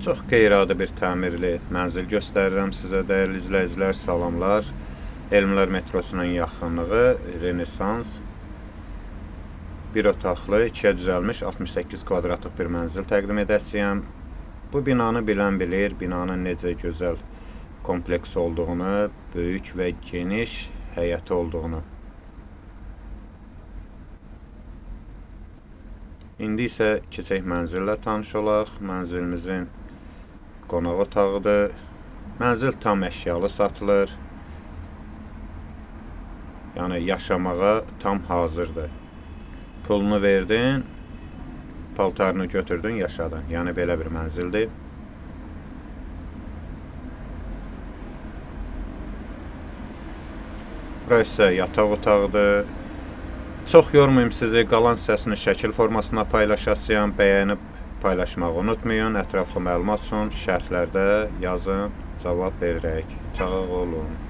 Çox qeyri-adi bir təmirli mənzil göstərirəm sizə, dəyərli izləyicilər, salamlar. Elmlər metrosunun yaxınlığı, Renesans, bir otaqlı, 2-yə düzəlmiş 68 kvadratlıq bir mənzil təqdim edəcəyəm. Bu binanı bilən bilir, binanın necə gözəl kompleks olduğunu, böyük və geniş həyəti olduğunu. İndi isə keçək mənzillə tanış olaq. Mənzilimizin qonaq otağıdır. Mənzil tam əşyalı satılır. Yəni yaşamağa tam hazırdır. Pulunu verdin, paltarını götürdün, yaşadın. Yəni belə bir mənzildir. Burası isə yataq otağıdır. Çox yormayım sizi, qalan hissəsini şəkil formasına paylaşacağım. Bəyənib paylaşmağı unutmayın. Ətraflı məlumat üçün şərhlərdə yazın, cavab verərək. Sağ olun.